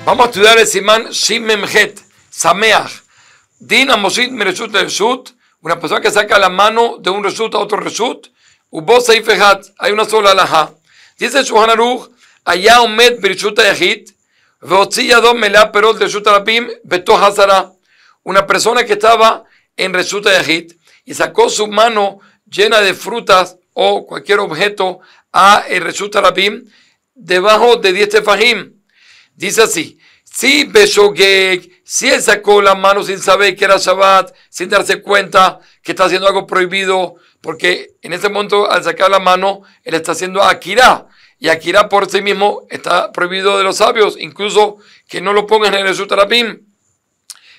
Vamos a estudiar el Simán Shin Memhet, Sameach. Din Amoshit Mereshut Reshut, una persona que saca la mano de un Reshut a otro Reshut. Ubo Seif Echad, hay una sola alajá. Dice Shulchan Aruch, allá Omed Bereshut Yahid, Veotzi Yado Melá Perot Reshut Rabim, Betoch Hazara. Una persona que estaba en Reshut Yahid y sacó su mano llena de frutas o cualquier objeto a el Reshut Rabim debajo de 10 tefajim. Dice así, si Beshogeg, si él sacó la mano sin saber que era Shabbat, sin darse cuenta que está haciendo algo prohibido, porque en ese momento al sacar la mano, él está haciendo Akira, y Akira por sí mismo está prohibido de los sabios, incluso que no lo pongan en el Reshut Rabim.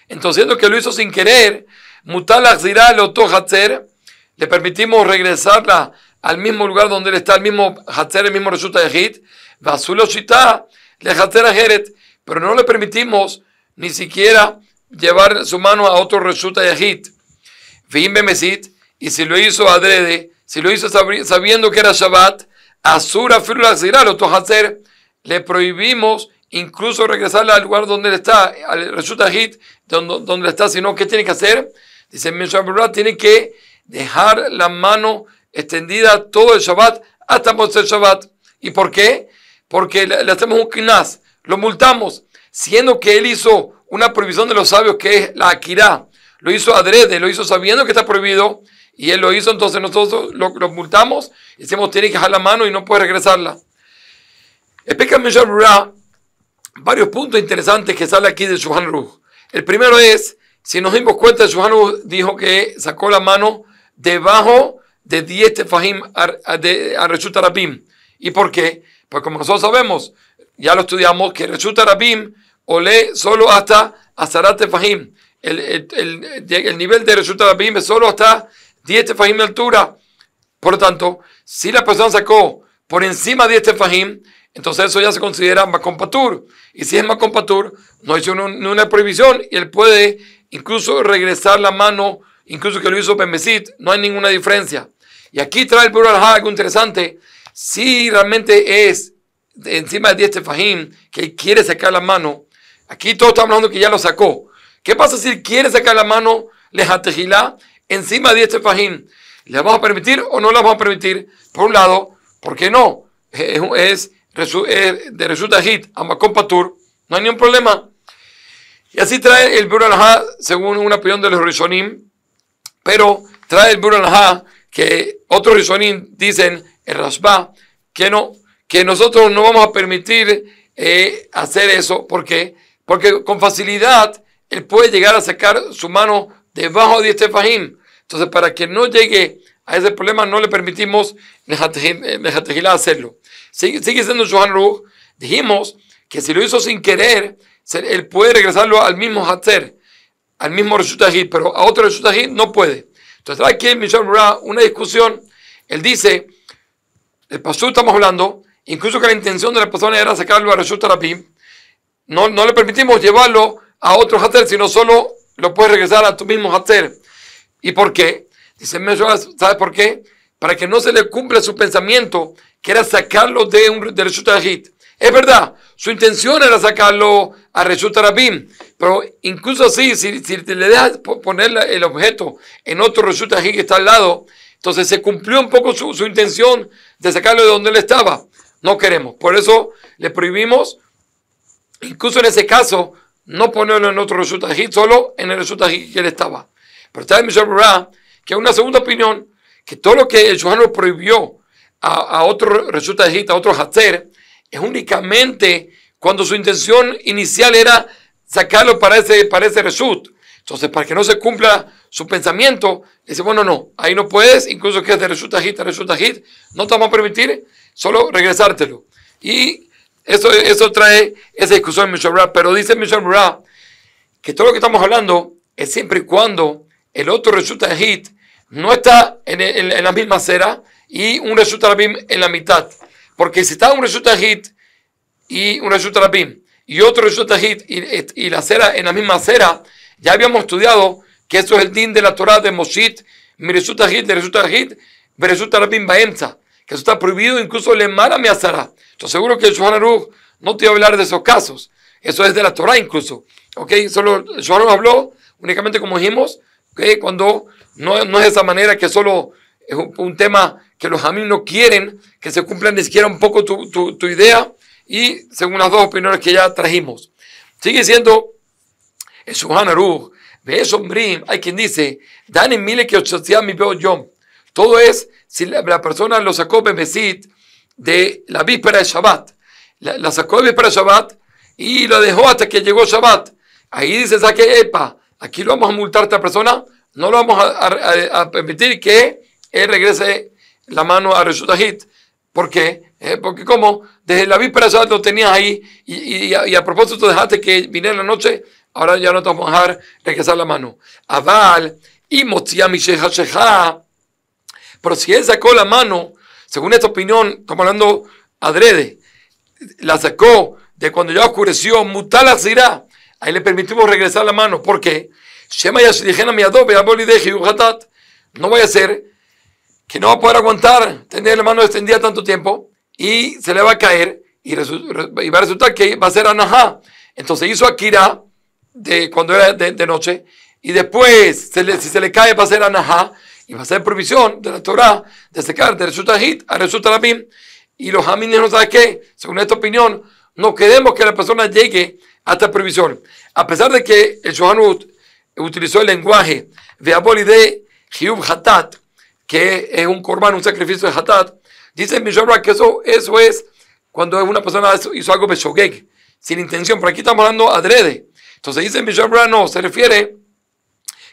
Entonces, lo que lo hizo sin querer, Mutal Achzirah Leoto Hatzer, le permitimos regresarla al mismo lugar donde él está, al mismo Hatzer, el mismo Reshut Yahid, Vasulo Shita, le Hatzer Ajeret, pero no le permitimos ni siquiera llevar su mano a otro Reshut Yahid. Vim Bemesit, y si lo hizo adrede, si lo hizo sabiendo que era Shabbat, Asura Filu Achzirah Leoto Hatzer, le prohibimos incluso regresarle al lugar donde él está, al Reshut Yahid, donde está, sino ¿qué tiene que hacer? Dice Mishnah Berurah, tiene que dejar la mano extendida todo el Shabbat hasta Motzei Shabbat. ¿Y por qué? Porque le hacemos un knas, lo multamos, siendo que él hizo una prohibición de los sabios que es la Akira, lo hizo adrede, lo hizo sabiendo que está prohibido, y él lo hizo, entonces nosotros lo multamos, y decimos tiene que dejar la mano y no puede regresarla. Explica Mishnah Berurah varios puntos interesantes que sale aquí de Shulchan Aruch. El primero es, si nos dimos cuenta, Shulchan Aruch dijo que sacó la mano debajo de 10 tefajim a Reshut Rabim. ¿Y por qué? Pues como nosotros sabemos, ya lo estudiamos, que Reshut Rabim olé solo hasta Azarat tefajim. El nivel de Reshut Rabim es solo hasta 10 tefajim de altura. Por lo tanto, si la persona sacó por encima de 10 tefajim, entonces eso ya se considera Makom Patur. Y si es Makom Patur, no hizo una prohibición y él puede incluso regresar la mano, incluso que lo hizo Bemesit, no hay ninguna diferencia. Y aquí trae el Berurah algo interesante. Si realmente es de encima de 10 tefajim que él quiere sacar la mano, aquí todos estamos hablando que ya lo sacó. ¿Qué pasa si él quiere sacar la mano, lejatejilá, encima de 10 tefajim? ¿Le vamos a permitir o no le vamos a permitir? Por un lado, ¿por qué no? Es de Reshut Yahid a Makom Patur, no hay ningún problema. Y así trae el Berurah según una opinión de los Rishonim, pero trae el Berurah que otros Rishonim dicen, el Rashba, que no, que nosotros no vamos a permitir hacer eso. ¿Por qué? Porque con facilidad él puede llegar a sacar su mano debajo de 10 tefajim. Entonces, para que no llegue a ese problema, no le permitimos hacerlo. Sigue siendo Shulchan Aruch. Dijimos que si lo hizo sin querer, él puede regresarlo al mismo Hatzer, al mismo Reshut Yahid, pero a otro Reshut Yahid no puede. Entonces trae aquí en Mishnah Berurah una discusión. Él dice, el pasú estamos hablando, incluso que la intención de la persona era sacarlo a Reshut Rabim, no le permitimos llevarlo a otro Hatzer, sino solo lo puedes regresar a tu mismo Hatzer. ¿Y por qué? Dice, ¿sabes por qué? Para que no se le cumpla su pensamiento, que era sacarlo de Reshut Yahid. Es verdad, su intención era sacarlo a Reshut Rabim, pero incluso así, si le dejas poner el objeto en otro Reshut Yahid que está al lado, entonces se cumplió un poco su intención de sacarlo de donde él estaba. No queremos, por eso le prohibimos, incluso en ese caso, no ponerlo en otro Reshut Yahid, solo en el Reshut Yahid que él estaba. Pero está en Mishnah Berurah que hay una segunda opinión, que todo lo que el Shulchan Aruch prohibió a otro Reshut Yahid, a otro Hatzer, es únicamente cuando su intención inicial era sacarlo para ese Reshut. Entonces, para que no se cumpla su pensamiento, dice, bueno, no, ahí no puedes, incluso que es de Reshut Yahid a Reshut Yahid, no te vamos a permitir, solo regresártelo. Y eso trae esa discusión en Mishnah Berurah, pero dice Mishnah Berurah que todo lo que estamos hablando es siempre y cuando el otro Reshut Yahid no está en la misma acera y un Reshut Rabim en la mitad. Porque si está un Reshut Yahid y un Reshut Rabim y otro Reshut Yahid y la acera en la misma acera, ya habíamos estudiado que eso es el din de la Torah de Moshit, mi Reshut Yahid, de Reshut Yahid, Reshut Rabim Baemza, que eso está prohibido incluso le mala mi azara. Entonces seguro que el Shulchan Aruch no te iba a hablar de esos casos. Eso es de la Torah incluso. ¿Ok? Solo Johan habló únicamente como dijimos, ¿okay? Cuando no es de esa manera que solo es un tema que los Jamim no quieren que se cumpla ni siquiera un poco tu idea, y según las dos opiniones que ya trajimos. Sigue siendo el Shulchan Aruch. ¿Ves, hombre? Hay quien dice, Dan en mile que mi veo yo. Todo es si la persona lo sacó bemesit de la víspera de Shabbat. La sacó de víspera de Shabbat y lo dejó hasta que llegó Shabbat. Ahí dice, saque, epa, aquí lo vamos a multar a esta persona, no lo vamos a permitir que él regrese la mano a Reshut Ahit. ¿Por qué? Porque como desde la víspera de Shabbat lo tenías ahí y a propósito dejaste que viniera la noche, ahora ya no te vamos a dejar regresar la mano. Aval y Motzia Misheja Sheja. Pero si él sacó la mano, según esta opinión, estamos hablando adrede, la sacó de cuando ya oscureció, Mutala Zirá, ahí le permitimos regresar la mano. ¿Por qué? No vaya a ser que no va a poder aguantar tener la mano extendida tanto tiempo y se le va a caer y va a resultar que va a ser anajá. Entonces hizo Akira de cuando era de noche, y después si se le cae va a ser anajá y va a ser provisión de la Torah de secar de Reshut Ahit a Reshut Rabim. Y los Jamines no saben qué, según esta opinión, no queremos que la persona llegue a esta provisión, a pesar de que el Shohanut utilizó el lenguaje de Abolide Hiub Hatat, que es un korban, un sacrificio de Hatat. Dice el Mishnah que eso es cuando una persona hizo algo beshogeg, sin intención, pero aquí estamos hablando adrede. Entonces dice el Mishnah, no, se refiere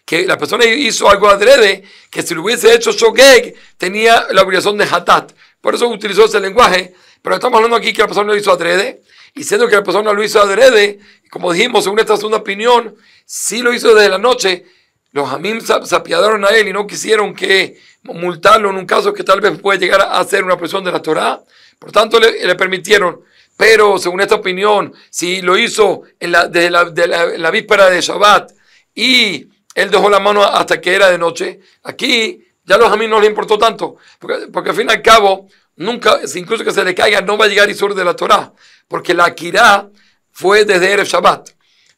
que la persona hizo algo adrede, que si lo hubiese hecho shogeg, tenía la obligación de Hatat. Por eso utilizó ese lenguaje, pero estamos hablando aquí que la persona lo hizo adrede, y siendo que la persona lo hizo adrede, como dijimos, según esta segunda opinión, si lo hizo desde la noche, los Jamim se apiadaron a él y no quisieron que multarlo en un caso que tal vez puede llegar a ser una presión de la Torah. Por tanto, le permitieron. Pero, según esta opinión, si lo hizo desde la víspera de Shabbat y él dejó la mano hasta que era de noche, aquí ya a los Jamim no les importó tanto. Porque al fin y al cabo, nunca, incluso que se le caiga, no va a llegar Isur de la Torah. Porque la Akira fue desde Erev Shabbat.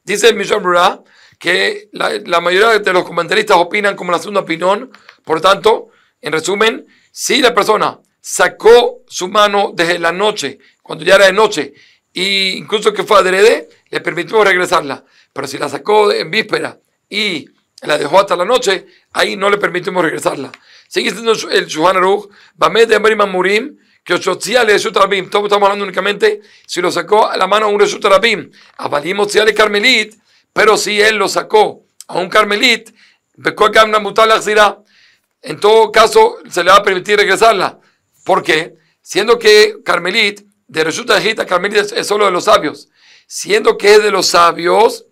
Dice el Mishnah que la mayoría de los comentaristas opinan como la segunda opinión. Por tanto, en resumen, si la persona sacó su mano desde la noche, cuando ya era de noche, e incluso que fue adrede, le permitimos regresarla. Pero si la sacó en víspera y la dejó hasta la noche, ahí no le permitimos regresarla. Sigue siendo el Shulchan Aruch, Bamed de Amrim Amurim, que Ochotzia le Reshut Rabim. Estamos hablando únicamente si lo sacó a la mano a un Reshut Rabim. Avalim Otzia le Carmelit, pero si él lo sacó a un Carmelit, en todo caso se le va a permitir regresarla. ¿Por qué? Siendo que Carmelit, de Reshut Ahit a Carmelit es solo de los sabios. Siendo que es de los sabios,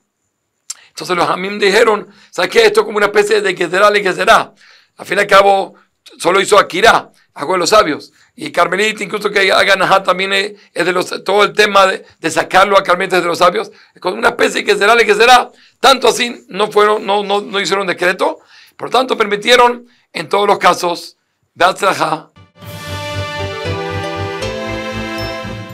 entonces los Jamim dijeron, ¿sabes qué? Esto es como una especie de Gezerá le Gezerá. Al fin y al cabo, solo hizo Akira, algo de los sabios. Y Carmelit, incluso que haga Nahat, también es de todo el tema de sacarlo a Carmelit de los sabios. Es como una especie de Gezerá le Gezerá. Tanto así no hicieron decreto. Por tanto, permitieron en todos los casos, Beatzlajá,